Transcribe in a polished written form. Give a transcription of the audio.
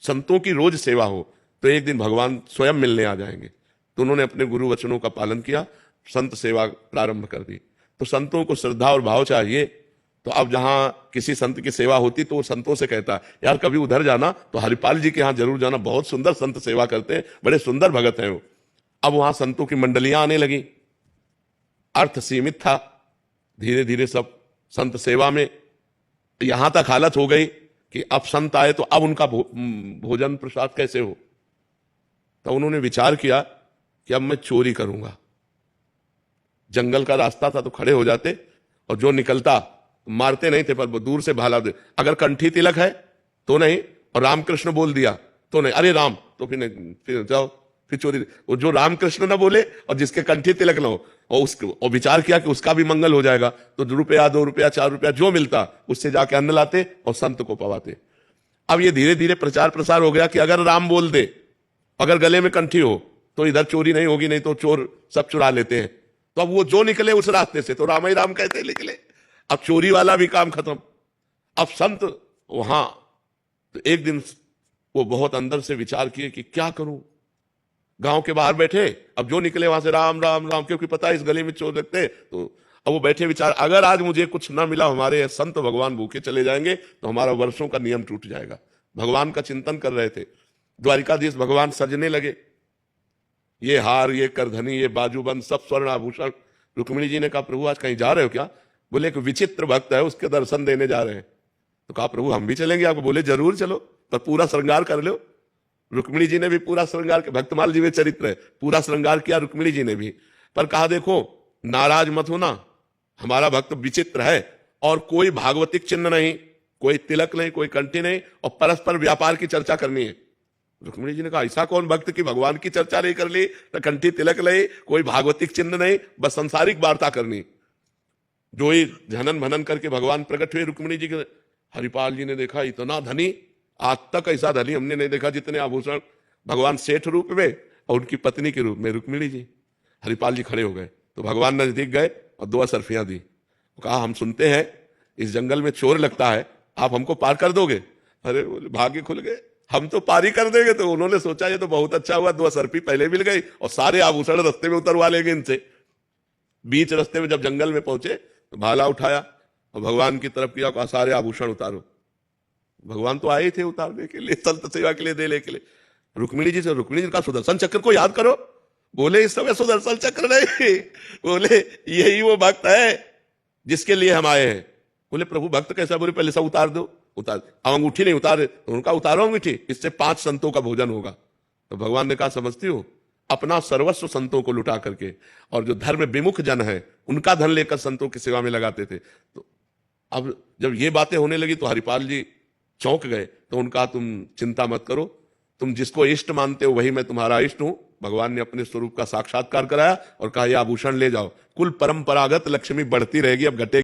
संतों की रोज सेवा हो तो एक दिन भगवान स्वयं मिलने आ जाएंगे। तो उन्होंने अपने गुरु वचनों का पालन किया, संत सेवा प्रारंभ कर दी। तो संतों को श्रद्धा और भाव चाहिए। तो अब जहां किसी संत की सेवा होती तो वो संतों से कहता यार कभी उधर जाना तो हरिपाल जी के यहां जरूर जाना, बहुत सुंदर संत सेवा करते हैं, बड़े सुंदर भगत हैं वो। अब वहां संतों की मंडलियां आने लगी, अर्थ सीमित था, धीरे धीरे सब संत सेवा में। यहां तक हालत हो गई कि अब संत आए तो अब उनका भोजन प्रसाद कैसे हो। तो उन्होंने विचार किया कि अब मैं चोरी करूंगा। जंगल का रास्ता था तो खड़े हो जाते और जो निकलता मारते नहीं थे पर दूर से भाला दे, अगर कंठी तिलक है तो नहीं, और रामकृष्ण बोल दिया तो नहीं, अरे राम तो फिर नहीं, फिर जाओ फिर चोरी। वो जो रामकृष्ण ना बोले और जिसके कंठी तिलक ना हो और विचार किया कि उसका भी मंगल हो जाएगा, तो ₹2 ₹2 ₹4 जो मिलता उससे जाके अन्न लाते और संत को पवाते। अब ये धीरे धीरे प्रचार प्रसार हो गया कि अगर राम बोल दे, अगर गले में कंठी हो तो इधर चोरी नहीं होगी, नहीं तो चोर सब चुरा लेते हैं। तो अब वो जो निकले उस रास्ते से तो राम ही राम कहते निकले, अब चोरी वाला भी काम खत्म। अब संत वहां तो एक दिन वो बहुत अंदर से विचार किए कि क्या करूं। गांव के बाहर बैठे, अब जो निकले वहां से राम राम राम, क्योंकि पता है इस गली में चोर लगते। तो अब वो बैठे विचार, अगर आज मुझे कुछ ना मिला, हमारे संत भगवान भूखे चले जाएंगे तो हमारा वर्षों का नियम टूट जाएगा। भगवान का चिंतन कर रहे थे। द्वारिकाधीश भगवान सजने लगे, ये हार, ये करधनी, ये बाजूबंद, सब स्वर्ण आभूषण। रुक्मिणी जी ने कहा प्रभु आज कहीं जा रहे हो क्या? बोले एक विचित्र भक्त है उसके दर्शन देने जा रहे हैं। तो कहा प्रभु हम भी चलेंगे आपको? बोले जरूर चलो, पर पूरा श्रृंगार कर लो। रुक्मिणी जी ने भी पूरा श्रृंगार किया, भक्तमाल जी में चरित्र है, पूरा श्रृंगार किया रुक्मिणी जी ने भी। पर कहा देखो नाराज मत होना, हमारा भक्त विचित्र है और कोई भागवतिक चिन्ह नहीं, कोई तिलक नहीं, कोई कंठी नहीं, और परस्पर व्यापार की चर्चा करनी है। रुक्मिणी जी ने कहा ऐसा कौन भक्त की भगवान की चर्चा नहीं कर ली, न कंठी तिलक नहीं, कोई भागवतिक चिन्ह नहीं, बस सांसारिक वार्ता करनी। जो ही झनन भनन करके भगवान प्रकट हुए रुक्मिणी जी के। हरिपाल जी ने देखा इतना धनी, आज तक ऐसा धनी हमने नहीं देखा, जितने आभूषण, भगवान सेठ रूप में और उनकी पत्नी के रूप में रुक्मिणी जी। हरिपाल जी खड़े हो गए तो भगवान नजदीक गए और 2 सरफियां दी। कहा हम सुनते हैं इस जंगल में चोर लगता है, आप हमको पार कर दोगे? अरे बोले भाग्य खुल गए, हम तो पारी कर देंगे। तो उन्होंने सोचा ये तो बहुत अच्छा हुआ, 2 सरफी पहले मिल गई और सारे आभूषण रास्ते में उतरवा लेंगे इनसे। बीच रास्ते में जब जंगल में पहुंचे तो भाला उठाया और भगवान की तरफ किया, कहा सारे आभूषण उतारो। भगवान तो आए थे उतारने के लिए, संत सेवा के लिए, देने के लिए। रुक्मिणी जी से, रुक्मिणी जी का सुदर्शन चक्र को याद करो। बोले इस समय सुदर्शन चक्र नहीं, बोले यही वो भक्त है जिसके लिए हम आए हैं। बोले प्रभु भक्त कैसा? बोले पहले सब उतार दो। उतार, अब अंगूठी नहीं उतारे तो उनका उतारो अंगूठी, इससे 5 संतों का भोजन होगा। तो भगवान ने कहा समझती हो, अपना सर्वस्व संतों को लुटा करके, और जो धर्म विमुख जन है उनका धन लेकर संतों की सेवा में लगाते थे। तो अब जब ये बातें होने लगी तो हरिपाल जी चौंक गए। तो उनका तुम चिंता मत करो, तुम जिसको इष्ट मानते हो वही मैं तुम्हारा इष्ट हूं। भगवान ने अपने स्वरूप का साक्षात्कार कराया और कहा यह आभूषण ले जाओ, कुल परंपरागत लक्ष्मी बढ़ती रहेगी, अब घटेगी।